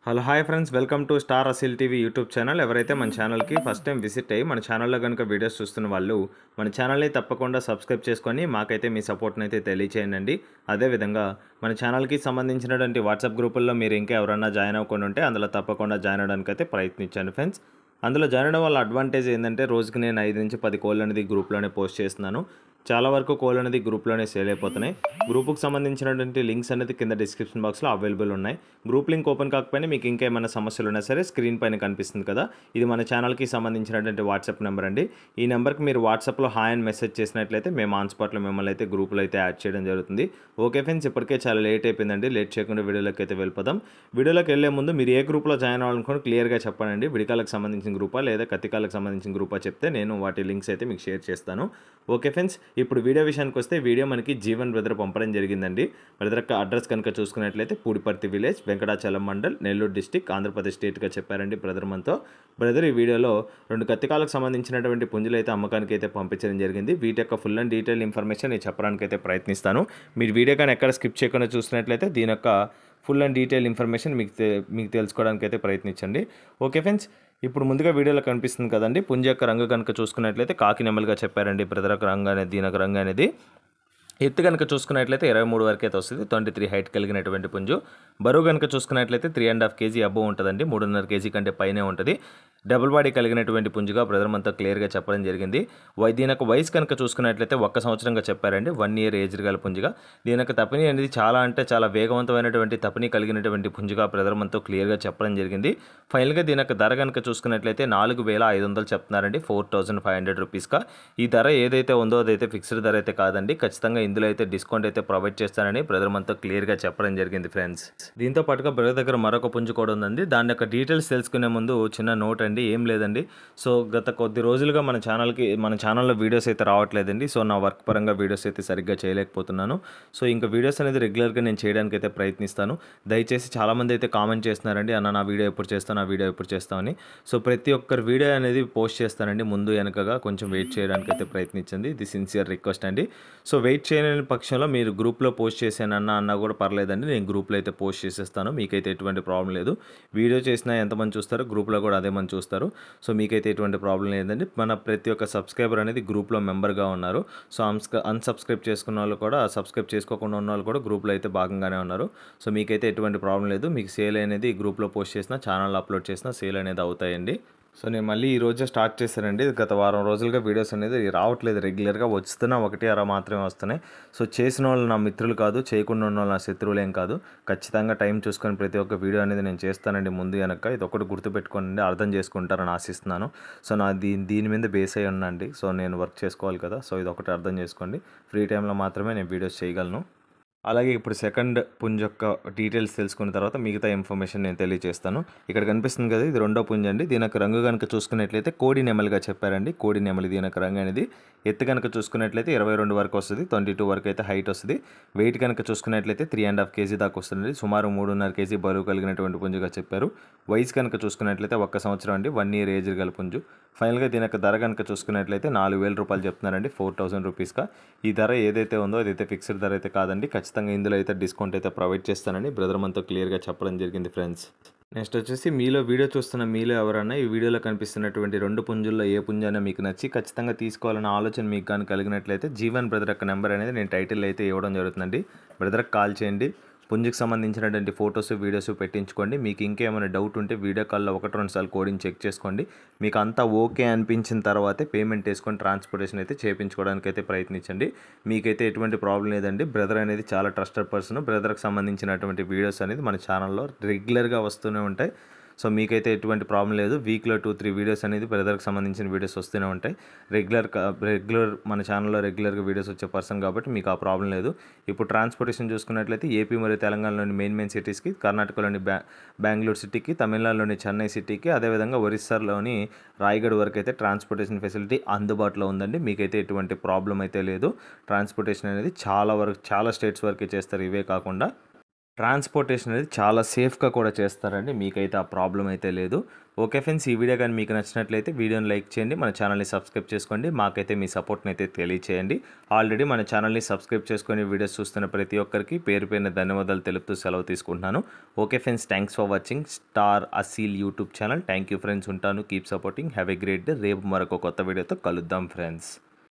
Hello hi friends, welcome to star Aseel TV YouTube channel. ఎవరైతే మన ఛానల్కి ఫస్ట్ టైం విజిట్ అయ్యి మన ఛానల్లో కనుక వీడియోస్ చూస్తున్న వాళ్ళు మన ఛానల్ని తప్పకుండా సబ్స్క్రైబ్ చేసుకొని మాకైతే మీ సపోర్ట్ని అయితే తెలియచేయండి. అదేవిధంగా మన ఛానల్కి సంబంధించినటువంటి వాట్సాప్ గ్రూపుల్లో మీరు ఇంకా ఎవరైనా జాయిన్ అవ్వకుండా ఉంటే అందులో తప్పకుండా జాయిన్ అవ్వడానికి అయితే ప్రయత్నించండి ఫ్రెండ్స్. అందులో జాయిన్ అవ్వడం వల్ల అడ్వాంటేజ్ ఏంటంటే రోజుకి నేను 5 నుంచి 10 కోళ్ళు అనేది గ్రూప్లోనే పోస్ట్ చేస్తున్నాను. చాలా వరకు కోళ్ళు అనేది గ్రూప్లోనే సేల్ అయిపోతున్నాయి. గ్రూప్కి సంబంధించినటువంటి లింక్స్ అనేది కింద డిస్క్రిప్షన్ బాక్స్లో అవైలబుల్ ఉన్నాయి. గ్రూప్ లింక్ ఓపెన్ కాకపోయినా మీకు ఇంకా ఏమైనా సమస్యలు ఉన్నా సరే స్క్రీన్ పైన కనిపిస్తుంది కదా, ఇది మన ఛానల్కి సంబంధించినటువంటి వాట్సాప్ నెంబర్ అండి. ఈ నెంబర్కి మీరు వాట్సాప్లో హాయ్ అని మెసేజ్ చేసినట్లయితే మేము ఆన్ స్పాట్లో మిమ్మల్ని అయితే గ్రూప్లో అయితే యాడ్ చేయడం జరుగుతుంది. ఓకే ఫ్రెండ్స్, ఇప్పటికే చాలా లేట్ అయిపోయిందండి. లేట్ చేయకుండా వీడియోలోకి అయితే వెళ్ళిపోదాం. వీడియోలోకి వెళ్ళే ముందు మీరు ఏ గ్రూప్లో జాయిన్ అవ్వాలనుకోండి క్లియర్గా చెప్పండి. విడికాలకు సంబంధించిన గ్రూపా లేదా కత్తికాలకు సంబంధించిన గ్రూపా చెప్తే నేను వాటి లింక్స్ అయితే మీకు షేర్ చేస్తాను. ఓకే ఫ్రెండ్స్, ఇప్పుడు వీడియో విషయానికి వస్తే వీడియో మనకి జీవన్ బ్రదర్ పంపడం జరిగిందండి. బ్రదర్ యొక్క అడ్రస్ కనుక చూసుకున్నట్లయితే పూడిపర్తి విలేజ్, వెంకటాచలం మండల్, నెల్లూరు డిస్టిక్, ఆంధ్రప్రదేశ్ స్టేట్గా చెప్పారండి బ్రదర్ మనతో. బ్రదర్ ఈ వీడియోలో 2 కత్తికాలకు సంబంధించినటువంటి పుంజులు అయితే అమ్మకానికి అయితే పంపించడం జరిగింది. వీటి యొక్క ఫుల్ అండ్ డీటెయిల్ ఇన్ఫర్మేషన్ నేను చెప్పడానికి అయితే ప్రయత్నిస్తాను. మీరు వీడియో కానీ ఎక్కడ స్కిప్ చేయకుండా చూసినట్లయితే దీని యొక్క ఫుల్ అండ్ డీటెయిల్ ఇన్ఫర్మేషన్ మీకు తెలుసుకోవడానికి అయితే ప్రయత్నించండి. ఓకే ఫ్రెండ్స్, ఇప్పుడు ముందుగా వీడియోలో కనిపిస్తుంది కదండి, పుంజు యొక్క రంగు కనుక చూసుకున్నట్లయితే కాకి నెమలుగా చెప్పారండి బ్రదర్ యొక్క రంగు అనేది. దీని యొక్క రంగు అనేది ఎత్తు కనుక చూసుకున్నట్లయితే 23 వరకు అయితే వస్తుంది. 23 హైట్ కలిగినటువంటి పుంజు. బరువు కనుక చూసుకున్నట్లయితే 3.5 కేజీ అబ్బో ఉంటుందండి. 3.5 కేజీ కంటే పైనే ఉంటుంది. డబుల్ బాడీ కలిగినటువంటి పుంజుగా బ్రదర్ అంతా క్లియర్గా చెప్పడం జరిగింది. దీని యొక్క వయసు కనుక చూసుకున్నట్లయితే 1 సంవత్సరంగా చెప్పారండి. 1 ఇయర్ ఏజ్ గల పుంజుగా. దీని యొక్క తపని అనేది చాలా వేగవంతమైనటువంటి తపని కలిగినటువంటి పుంజుగా బ్రదర్ అంతా క్లియర్గా చెప్పడం జరిగింది. ఫైనల్గా దీని యొక్క ధర కనుక చూసుకున్నట్లయితే 4,500 చెప్తున్నారండి. 4,500 రూపీస్గా. ఈ ధర ఏదైతే ఉందో అదైతే ఫిక్స్డ్ ధర అయితే కాదండి. ఖచ్చితంగా ఇందులో అయితే డిస్కౌంట్ అయితే ప్రొవైడ్ చేస్తానని బ్రదర్ మనతో క్లియర్గా చెప్పడం జరిగింది ఫ్రెండ్స్. దీంతో పాటుగా బ్రదర్ దగ్గర మరొక పుంజు కూడా ఉందండి. దాని యొక్క డీటెయిల్స్ తెలుసుకునే ముందు చిన్న నోట్ అండి, ఏం లేదండి. సో గత కొద్ది రోజులుగా మన ఛానల్లో వీడియోస్ అయితే రావట్లేదండి. సో నా వర్క్ పరంగా వీడియోస్ అయితే సరిగ్గా చేయలేకపోతున్నాను. సో ఇంకా వీడియోస్ అనేది రెగ్యులర్గా నేను చేయడానికి అయితే ప్రయత్నిస్తాను. దయచేసి చాలామంది అయితే కామెంట్ చేస్తున్నారండి, అన్న నా వీడియో ఎప్పుడు చేస్తాను, నా వీడియో ఎప్పుడు చేస్తామని. సో ప్రతి ఒక్కరి వీడియో అనేది పోస్ట్ చేస్తానండి, ముందు వెనకగా కొంచెం వెయిట్ చేయడానికి అయితే ప్రయత్నించండి. ఇది సిన్సియర్ రిక్వెస్ట్ అండి. సో వెయిట్ చేయలేని పక్షంలో మీరు గ్రూప్లో పోస్ట్ చేశానన్నా కూడా పర్లేదండి, నేను గ్రూప్లో అయితే పోస్ట్ చేసేస్తాను. మీకైతే ఎటువంటి ప్రాబ్లం లేదు. వీడియో చేసినా ఎంతమంది చూస్తారు, గ్రూప్లో కూడా అదే మంది చూస్తారు. సో మీకైతే ఎటువంటి ప్రాబ్లం లేదండి. మన ప్రతి ఒక్క సబ్స్క్రైబర్ అనేది గ్రూప్లో మెంబర్గా ఉన్నారు. సో అన్సబ్స్క్రైబ్ చేసుకున్న వాళ్ళు కూడా, సబ్స్క్రైబ్ చేసుకోకుండా ఉన్న వాళ్ళు కూడా గ్రూప్లో అయితే భాగంగానే ఉన్నారు. సో మీకైతే ఎటువంటి ప్రాబ్లం లేదు. మీకు సేల్ అనేది గ్రూప్లో పోస్ట్ చేసినా, ఛానల్లో అప్లోడ్ చేసినా సేల్ అనేది అవుతాయండి. సో నేను మళ్ళీ ఈ రోజే స్టార్ట్ చేశానండి. గత వారం రోజులుగా వీడియోస్ అనేది రావట్లేదు. రెగ్యులర్గా వస్తున్నా 1-6 మాత్రమే వస్తున్నాయి. సో చేసిన వాళ్ళు నా మిత్రులు కాదు, చేయకుండా ఉన్న వాళ్ళు నా శత్రువులేం కాదు. ఖచ్చితంగా టైం చూసుకొని ప్రతి ఒక్క వీడియో అనేది నేను చేస్తానండి ముందు వెనక. ఇది ఒకటి గుర్తుపెట్టుకోండి, అర్థం చేసుకుంటారని ఆశిస్తున్నాను. సో నా దీని మీద బేస్ అయ్యి ఉన్నాండి. సో నేను వర్క్ చేసుకోవాలి కదా, సో ఇది ఒకటి అర్థం చేసుకోండి. ఫ్రీ టైంలో మాత్రమే నేను వీడియోస్ చేయగలను. అలాగే ఇప్పుడు సెకండ్ పుంజు యొక్క డీటెయిల్స్ తెలుసుకున్న తర్వాత మిగతా ఇన్ఫర్మేషన్ నేను తెలియజేస్తాను. ఇక్కడ కనిపిస్తుంది కదా, ఇది రెండో పుంజు అండి. దీని యొక్క రంగు కనుక చూసుకున్నట్లయితే కోడి నెమలిగా చెప్పారండి. కోడి నెమలి దీని యొక్క రంగు అనేది. ఎత్తు కనుక చూసుకున్నట్లయితే 22 వరకు వస్తుంది. 22 వరకు అయితే హైట్ వస్తుంది. వెయిట్ కనుక చూసుకున్నట్లయితే 3.5 కేజీ దాకా వస్తుంది. సుమారు 3.5 కేజీ బరువు కలిగినటువంటి పుంజుగా చెప్పారు. వయసు కనుక చూసుకున్నట్లయితే 1 సంవత్సరం అండి. 1 ఇయర్ ఏజ్ గల పుంజు. ఫైనల్గా దీని యొక్క ధర కనుక చూసుకున్నట్లయితే 4,000 రూపాయలు చెప్తున్నారండి. 4,000 రూపీస్గా. ఈ ధర ఏదైతే ఉందో అదైతే ఫిక్స్డ్ ధర అయితే కాదండి. ఖచ్చితంగా ఇందులో అయితే డిస్కౌంట్ అయితే ప్రొవైడ్ చేస్తానని బ్రదర్ మనతో క్లియర్గా చెప్పడం జరిగింది ఫ్రెండ్స్. నెక్స్ట్ వచ్చేసి వీడియో చూస్తున్న మీలో ఎవరైనా ఈ వీడియోలో కనిపిస్తున్నటువంటి 2 పుంజుల్లో ఏ పుంజు అయినా మీకు నచ్చి ఖచ్చితంగా తీసుకోవాలన్న ఆలోచన మీకు కానీ కలిగినట్లయితే జీవన్ బ్రదర్ యొక్క నెంబర్ అనేది నేను టైటిల్ అయితే ఇవ్వడం జరుగుతుందండి. బ్రదర్కి కాల్ చేయండి. పుంజుకి సంబంధించినటువంటి ఫొటోస్, వీడియోస్ పెట్టించుకోండి. మీకు ఇంకేమైనా డౌట్ ఉంటే వీడియో కాల్లో 1-2 సార్లు కోడింగ్ చెక్ చేసుకోండి. మీకు అంతా ఓకే అనిపించిన తర్వాతే పేమెంట్ వేసుకొని ట్రాన్స్పోర్టేషన్ అయితే చేయించుకోవడానికి అయితే ప్రయత్నించండి. మీకైతే ఎటువంటి ప్రాబ్లం లేదండి. బ్రదర్ అనేది చాలా ట్రస్టెడ్ పర్సన్. బ్రదర్కి సంబంధించినటువంటి వీడియోస్ అనేది మన ఛానల్లో రెగ్యులర్గా వస్తూనే ఉంటాయి. సో మీకైతే ఎటువంటి ప్రాబ్లం లేదు. వీక్లో 2-3 వీడియోస్ అనేది బ్రదర్కి సంబంధించిన వీడియోస్ వస్తూనే ఉంటాయి. రెగ్యులర్ మన ఛానల్లో రెగ్యులర్గా వీడియోస్ వచ్చే పర్సన్ కాబట్టి మీకు ఆ ప్రాబ్లం లేదు. ఇప్పుడు ట్రాన్స్పోర్టేషన్ చూసుకున్నట్లయితే ఏపీ మరియు తెలంగాణలోని మెయిన్ సిటీస్కి, కర్ణాటకలోని బెంగళూరు సిటీకి, తమిళనాడులోని చెన్నై సిటీకి, అదేవిధంగా ఒరిస్సాలోని రాయగఢ్ వరకు అయితే ట్రాన్స్పోర్టేషన్ ఫెసిలిటీ అందుబాటులో ఉందండి. మీకైతే ఎటువంటి ప్రాబ్లం అయితే లేదు. ట్రాన్స్పోర్టేషన్ అనేది చాలా స్టేట్స్ వరకే చేస్తారు, ఇవే కాకుండా. ట్రాన్స్‌పోర్టేషన్ అనేది చాలా సేఫ్‌గా కూడా చేస్తారండి. మీకైతే ఆ ప్రాబ్లమ్ అయితే లేదు. ఓకే ఫ్రెండ్స్, ఈ వీడియో గాని మీకు నచ్చినట్లయితే వీడియోని లైక్ చేయండి. మన ఛానల్‌ని సబ్స్క్రైబ్ చేసుకోండి. మాకైతే మీ సపోర్ట్‌నైతే తెలియచేయండి. ఆల్రెడీ మన ఛానల్‌ని సబ్స్క్రైబ్ చేసుకొని వీడియోస్ చూస్తున్న ప్రతి ఒక్కరికి పేరు పేరున ధన్యవాదాలు తెలుపుతూ సెలవు తీసుకుంటున్నాను. Okay friends, thanks for watching star Aseel YouTube channel. Thank you friends. ఉంటాను. Keep supporting. Have a great day. రేపు మరొక కొత్త వీడియోతో కలుద్దాం ఫ్రెండ్స్.